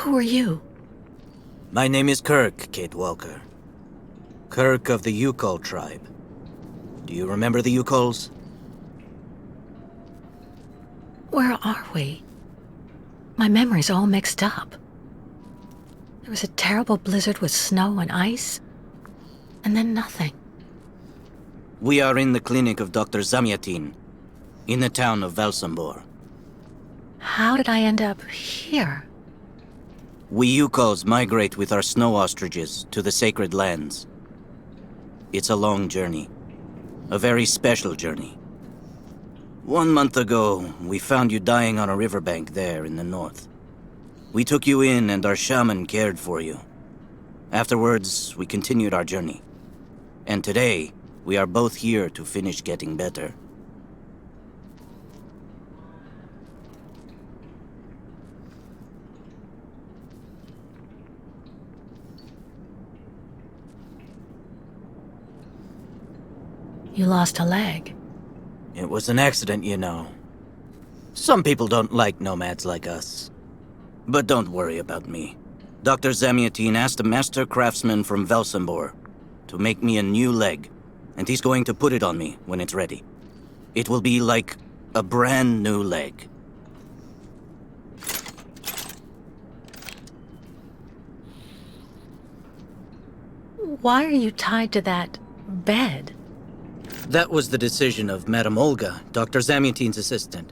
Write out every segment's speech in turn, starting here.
Who are you? My name is Kirk, Kate Walker. Kirk of the Yukol tribe. Do you remember the Yukols? Where are we? My memory's all mixed up. There was a terrible blizzard with snow and ice, and then nothing. We are in the clinic of Dr. Zamyatin, in the town of Valsambor. How did I end up here? We Yukols migrate with our snow ostriches to the sacred lands. It's a long journey. A very special journey. 1 month ago, we found you dying on a riverbank there in the north. We took you in and our shaman cared for you. Afterwards, we continued our journey. And today, we are both here to finish getting better. You lost a leg. It was an accident, you know. Some people don't like nomads like us. But don't worry about me. Dr. Zamyatin asked a master craftsman from Valsambor to make me a new leg, and he's going to put it on me when it's ready. It will be like a brand new leg. Why are you tied to that bed? That was the decision of Madame Olga, Dr. Zamyatin's assistant.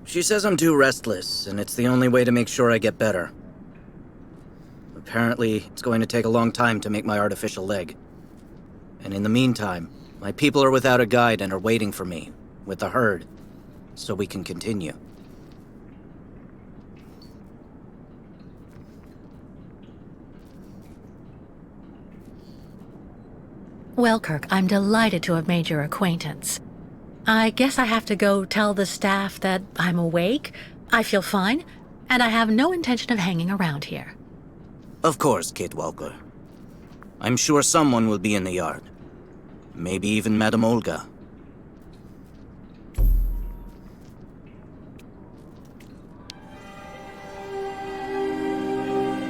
She says I'm too restless, and it's the only way to make sure I get better. Apparently, it's going to take a long time to make my artificial leg. And in the meantime, my people are without a guide and are waiting for me, with the herd, so we can continue. Well, Kirk, I'm delighted to have made your acquaintance. I guess I have to go tell the staff that I'm awake, I feel fine, and I have no intention of hanging around here. Of course, Kate Walker. I'm sure someone will be in the yard. Maybe even Madame Olga.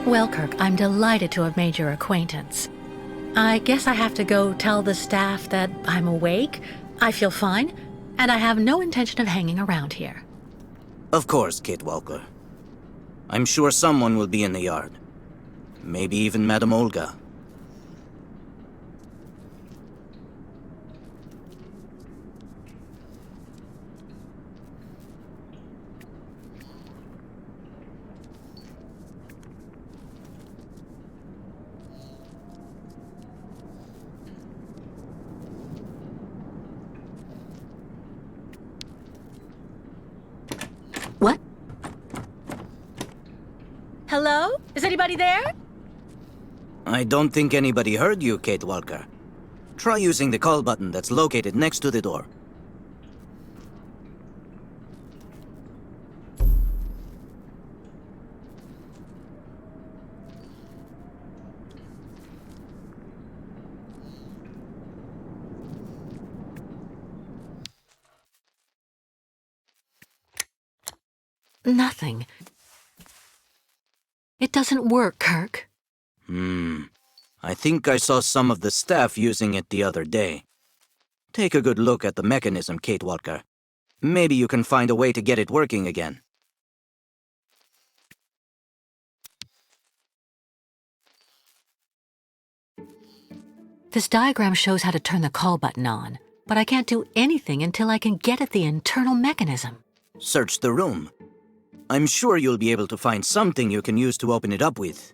Well, Kirk, I'm delighted to have made your acquaintance. I guess I have to go tell the staff that I'm awake, I feel fine, and I have no intention of hanging around here. Of course, Kate Walker. I'm sure someone will be in the yard. Maybe even Madame Olga. What? Hello? Is anybody there? I don't think anybody heard you, Kate Walker. Try using the call button that's located next to the door. Nothing. It doesn't work, Kirk. I think I saw some of the staff using it the other day. Take a good look at the mechanism, Kate Walker. Maybe you can find a way to get it working again. This diagram shows how to turn the call button on, but I can't do anything until I can get at the internal mechanism. Search the room. I'm sure you'll be able to find something you can use to open it up with.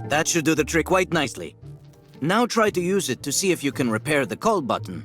That should do the trick quite nicely. Now try to use it to see if you can repair the call button.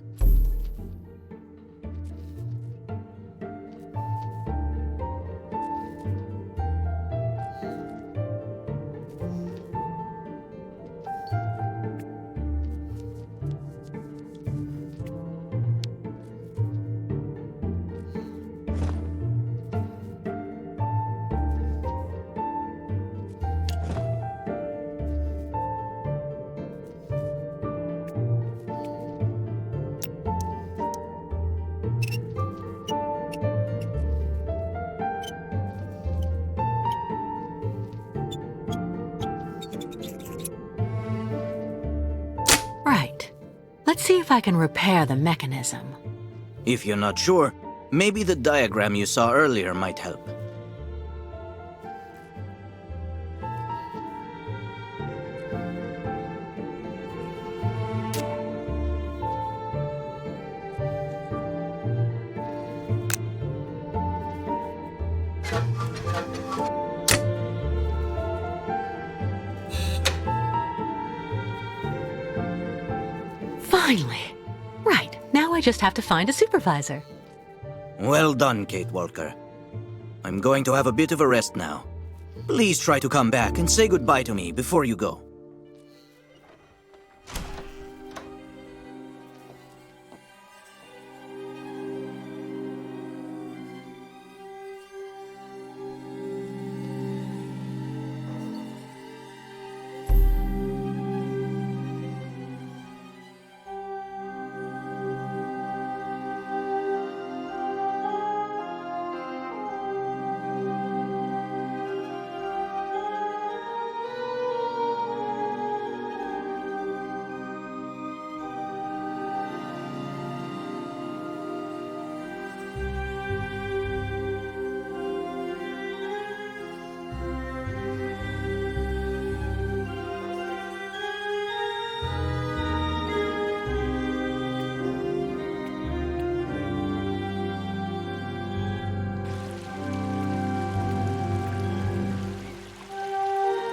Let's see if I can repair the mechanism. If you're not sure, maybe the diagram you saw earlier might help. Finally! Right, now I just have to find a supervisor. Well done, Kate Walker. I'm going to have a bit of a rest now. Please try to come back and say goodbye to me before you go.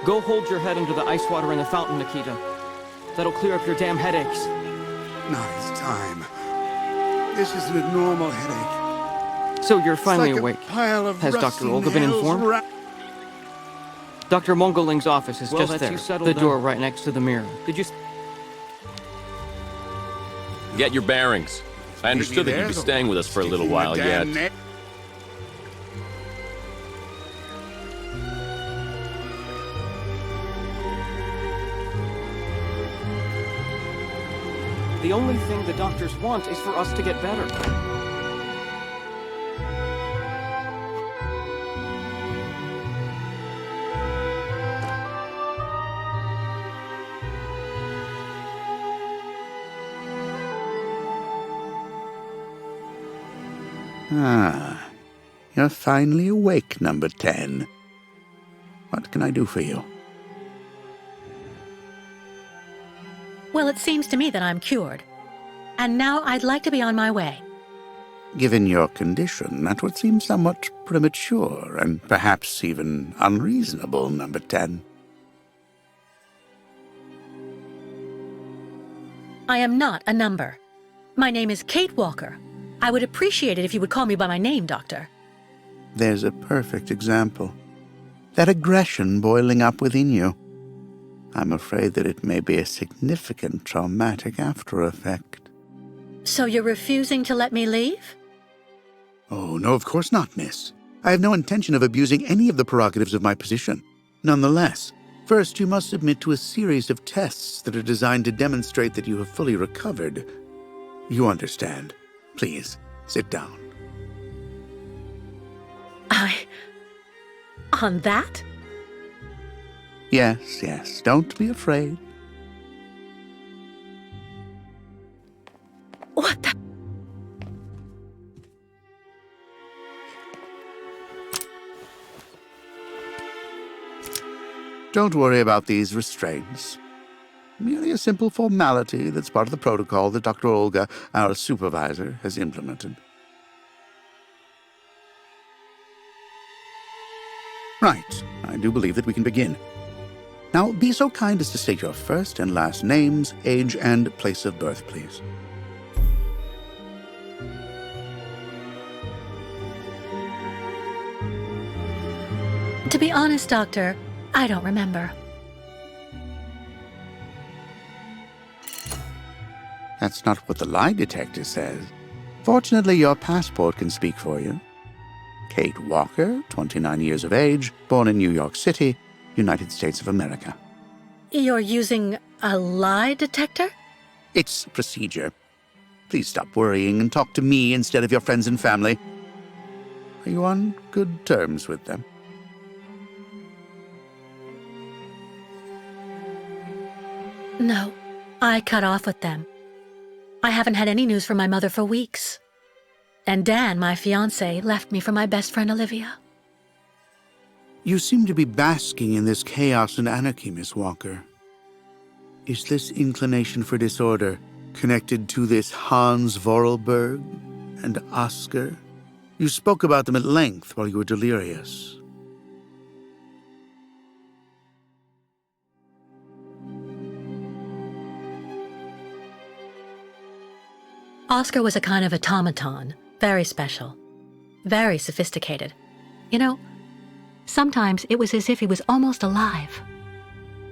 Go hold your head under the ice water in the fountain, Nikita. That'll clear up your damn headaches. Not this time. This isn't a normal headache. So you're finally It's like awake. A pile of Has Dr. rusty Olga been nails informed? Dr. Mongoling's office is just there. The door right next to the mirror. Did you... Get your bearings. I understood that you'd be staying with us for a little while yet. The only thing the doctors want is for us to get better. Ah, you're finally awake, number 10. What can I do for you? Well, it seems to me that I'm cured. And now I'd like to be on my way. Given your condition, that would seem somewhat premature and perhaps even unreasonable, number 10. I am not a number. My name is Kate Walker. I would appreciate it if you would call me by my name, Doctor. There's a perfect example. That aggression boiling up within you. I'm afraid that it may be a significant traumatic after effect. So you're refusing to let me leave? Oh, no, of course not, miss. I have no intention of abusing any of the prerogatives of my position. Nonetheless, first you must submit to a series of tests that are designed to demonstrate that you have fully recovered. You understand. Please, sit down. On that? Yes, yes, don't be afraid. What the... Don't worry about these restraints. Merely a simple formality that's part of the protocol that Dr. Olga, our supervisor, has implemented. Right, I do believe that we can begin. Now, be so kind as to state your first and last names, age, and place of birth, please. To be honest, Doctor, I don't remember. That's not what the lie detector says. Fortunately, your passport can speak for you. Kate Walker, 29 years of age, born in New York City, United States of America. You're using a lie detector? It's procedure. Please stop worrying and talk to me instead of your friends and family. Are you on good terms with them? No, I cut off with them. I haven't had any news from my mother for weeks. And Dan, my fiancé, left me for my best friend Olivia. You seem to be basking in this chaos and anarchy, Miss Walker. Is this inclination for disorder connected to this Hans Vorarlberg and Oscar? You spoke about them at length while you were delirious. Oscar was a kind of automaton, very special, very sophisticated. You know, sometimes it was as if he was almost alive.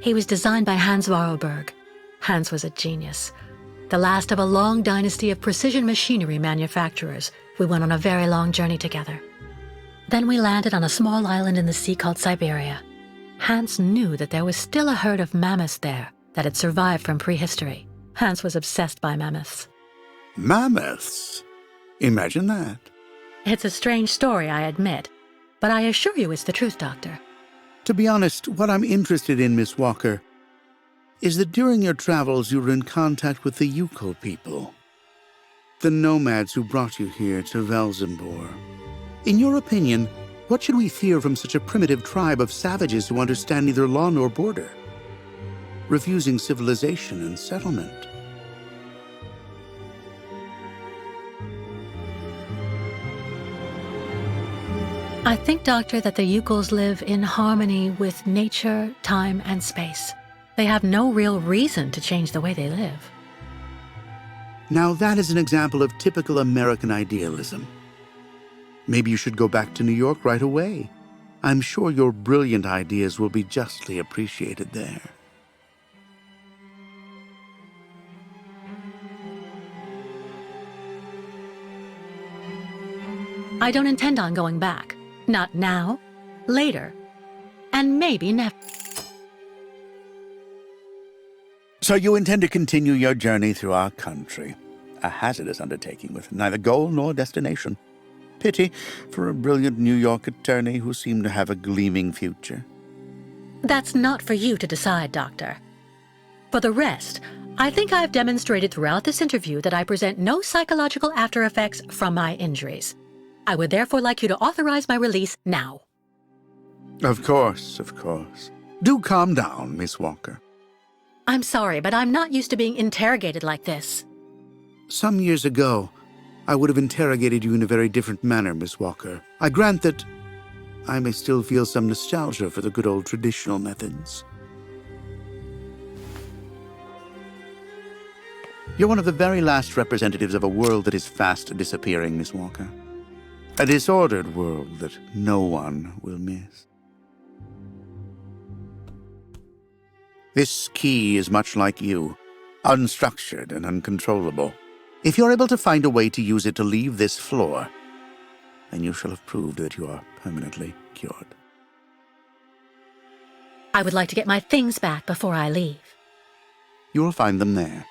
He was designed by Hans Vorarlberg. Hans was a genius. The last of a long dynasty of precision machinery manufacturers. We went on a very long journey together. Then we landed on a small island in the sea called Syberia. Hans knew that there was still a herd of mammoths there that had survived from prehistory. Hans was obsessed by mammoths. Mammoths? Imagine that. It's a strange story, I admit, but I assure you it's the truth, Doctor. To be honest, what I'm interested in, Miss Walker, is that during your travels you were in contact with the Yuko people, the nomads who brought you here to Velzembor. In your opinion, what should we fear from such a primitive tribe of savages who understand neither law nor border, refusing civilization and settlement? I think, Doctor, that the Yukos live in harmony with nature, time, and space. They have no real reason to change the way they live. Now that is an example of typical American idealism. Maybe you should go back to New York right away. I'm sure your brilliant ideas will be justly appreciated there. I don't intend on going back. Not now, later, and maybe never. So you intend to continue your journey through our country. A hazardous undertaking with neither goal nor destination. Pity for a brilliant New York attorney who seemed to have a gleaming future. That's not for you to decide, Doctor. For the rest, I think I've demonstrated throughout this interview that I present no psychological after effects from my injuries. I would therefore like you to authorize my release now. Of course, of course. Do calm down, Miss Walker. I'm sorry, but I'm not used to being interrogated like this. Some years ago, I would have interrogated you in a very different manner, Miss Walker. I grant that I may still feel some nostalgia for the good old traditional methods. You're one of the very last representatives of a world that is fast disappearing, Miss Walker. A disordered world that no one will miss. This key is much like you, unstructured and uncontrollable. If you're able to find a way to use it to leave this floor, then you shall have proved that you are permanently cured. I would like to get my things back before I leave. You will find them there.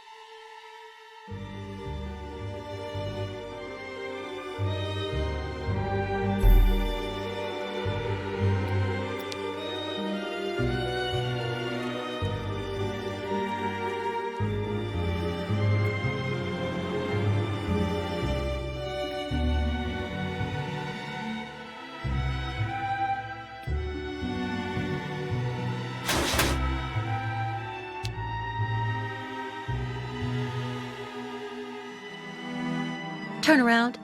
Turn around.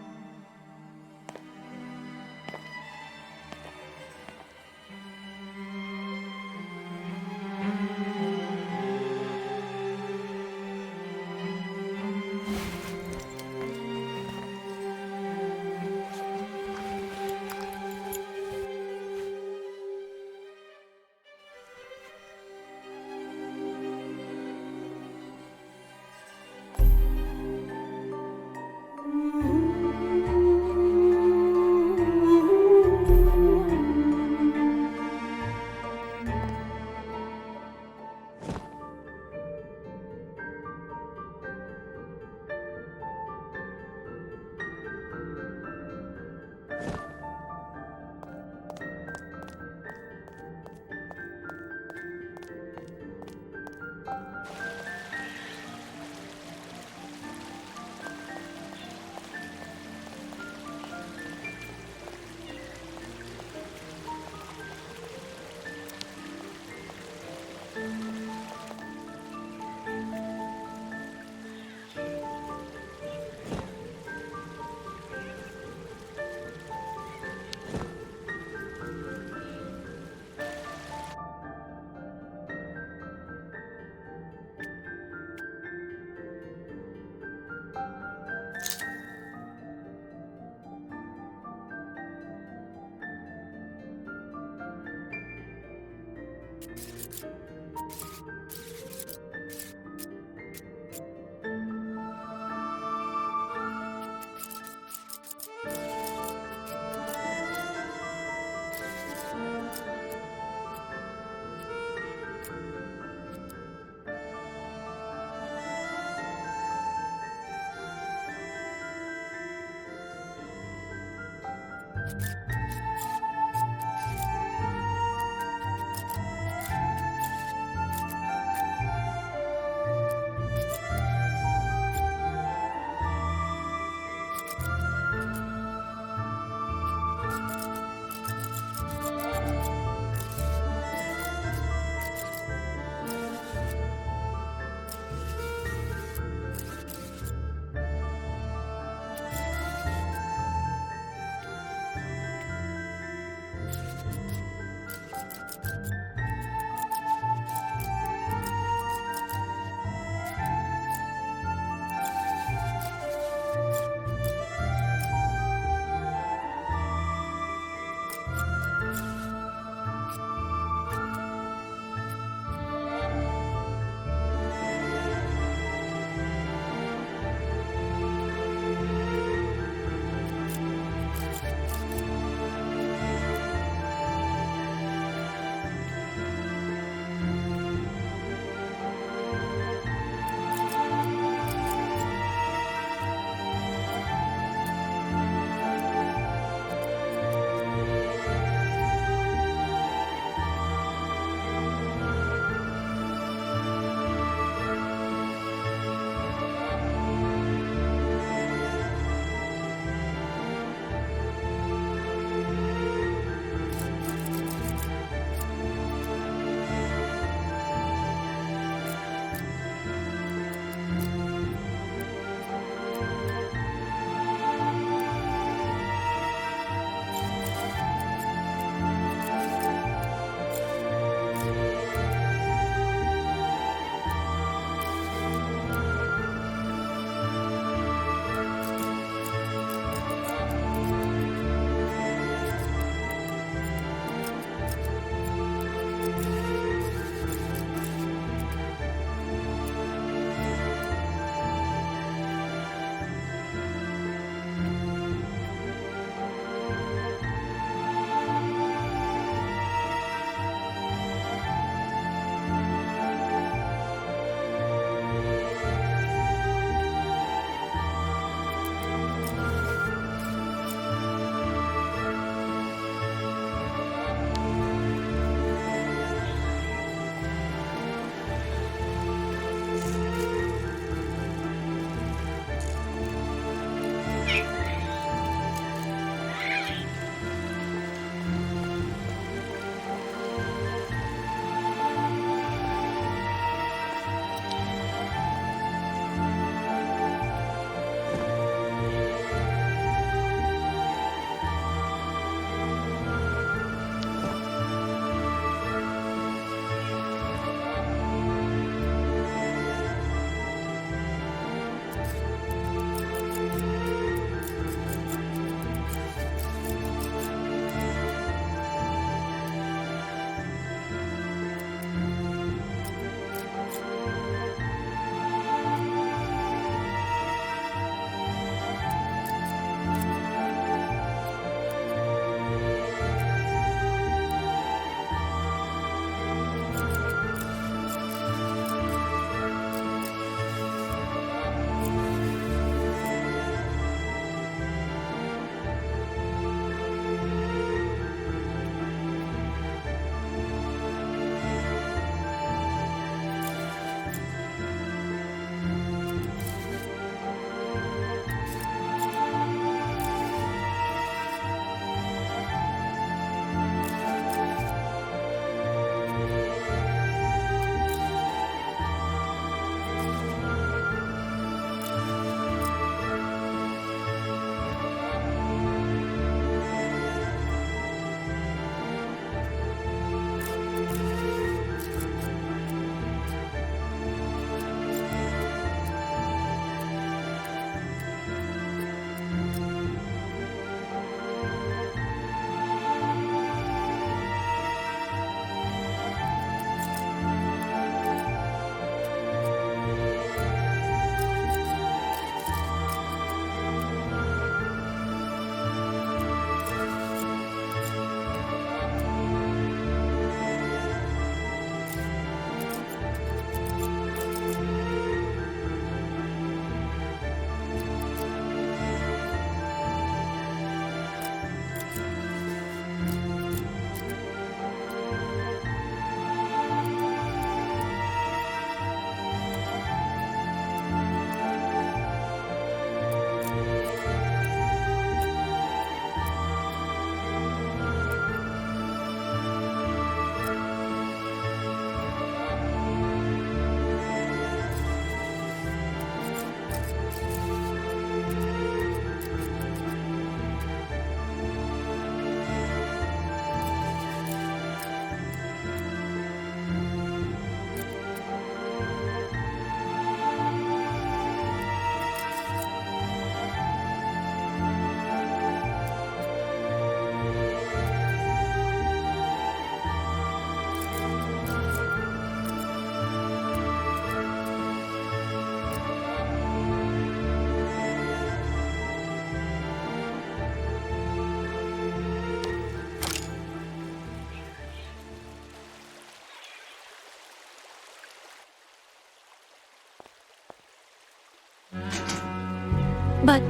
But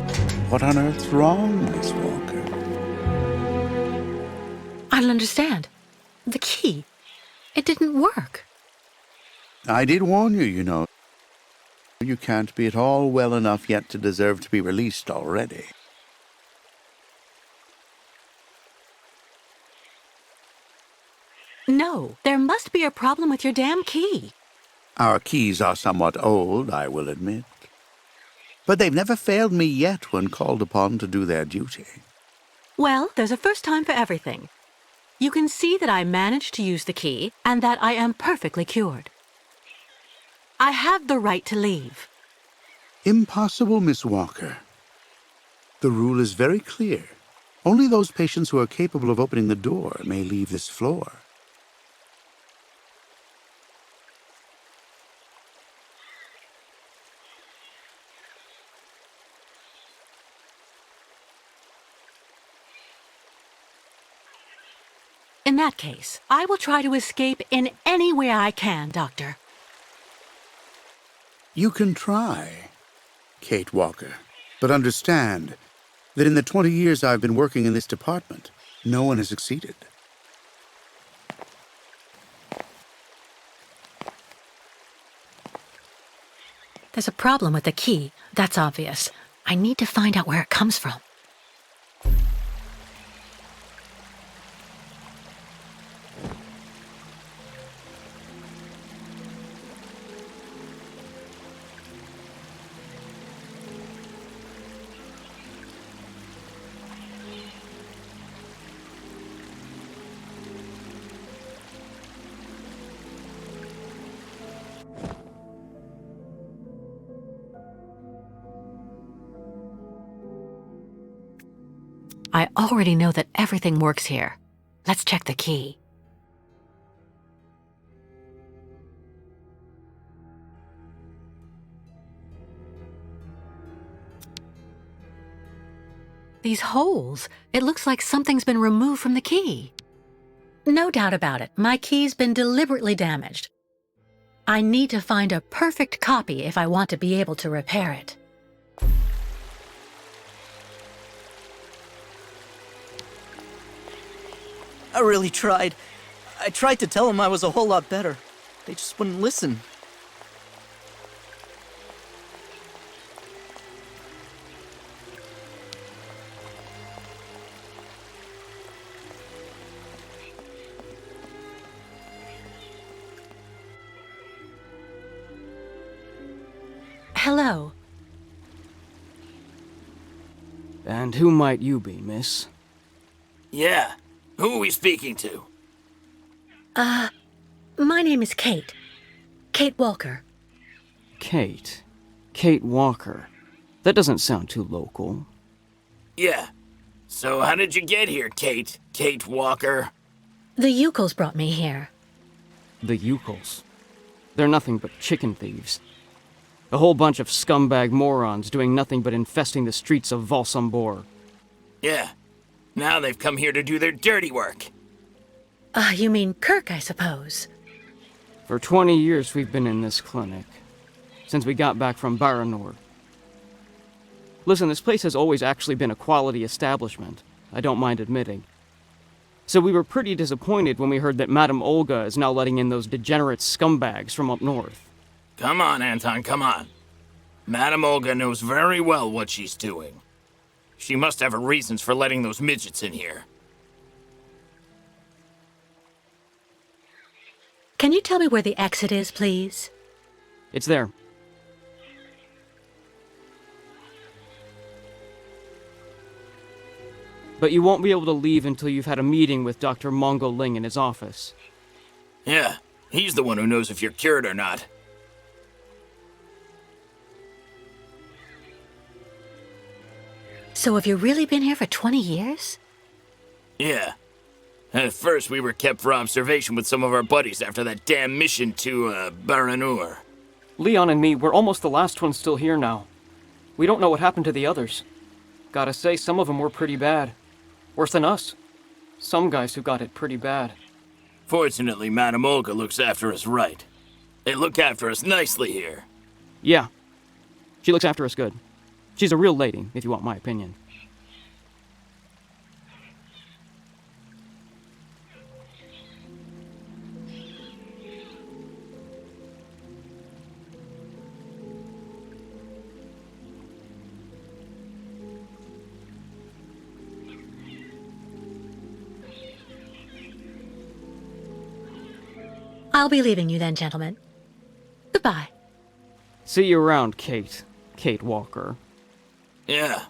What on earth's wrong, Miss Walker? I don't understand. The key. It didn't work. I did warn you, you know. You can't be at all well enough yet to deserve to be released already. No, there must be a problem with your damn key. Our keys are somewhat old, I will admit. But they've never failed me yet when called upon to do their duty. Well, there's a first time for everything. You can see that I managed to use the key and that I am perfectly cured. I have the right to leave. Impossible, Miss Walker. The rule is very clear. Only those patients who are capable of opening the door may leave this floor. In that case, I will try to escape in any way I can, Doctor. You can try, Kate Walker, but understand that in the 20 years I've been working in this department, no one has succeeded. There's a problem with the key, that's obvious. I need to find out where it comes from. I already know that everything works here. Let's check the key. These holes, it looks like something's been removed from the key. No doubt about it, my key's been deliberately damaged. I need to find a perfect copy if I want to be able to repair it. I really tried. I tried to tell them I was a whole lot better. They just wouldn't listen. Hello. And who might you be, miss? Yeah. Who are we speaking to? My name is Kate. Kate Walker. Kate. Kate Walker. That doesn't sound too local. Yeah. So how did you get here, Kate? Kate Walker? The Yukos brought me here. The Yukos. They're nothing but chicken thieves. A whole bunch of scumbag morons doing nothing but infesting the streets of Valsambor. Yeah. Now they've come here to do their dirty work. You mean Kirk, I suppose. For 20 years we've been in this clinic. Since we got back from Baranor. Listen, this place has always actually been a quality establishment. I don't mind admitting. So we were pretty disappointed when we heard that Madame Olga is now letting in those degenerate scumbags from up north. Come on, Anton, come on. Madame Olga knows very well what she's doing. She must have her reasons for letting those midgets in here. Can you tell me where the exit is, please? It's there. But you won't be able to leave until you've had a meeting with Dr. Mongo Ling in his office. Yeah, he's the one who knows if you're cured or not. So have you really been here for 20 years? Yeah. At first, we were kept for observation with some of our buddies after that damn mission to, Baranur. Leon and me, we're almost the last ones still here now. We don't know what happened to the others. Gotta say, some of them were pretty bad. Worse than us. Some guys who got it pretty bad. Fortunately, Madame Olga looks after us right. They look after us nicely here. Yeah. She looks after us good. She's a real lady, if you want my opinion. I'll be leaving you then, gentlemen. Goodbye. See you around, Kate. Kate Walker. Yeah.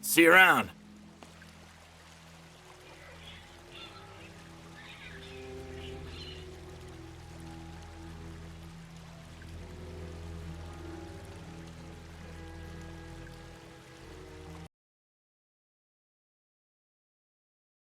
See you around.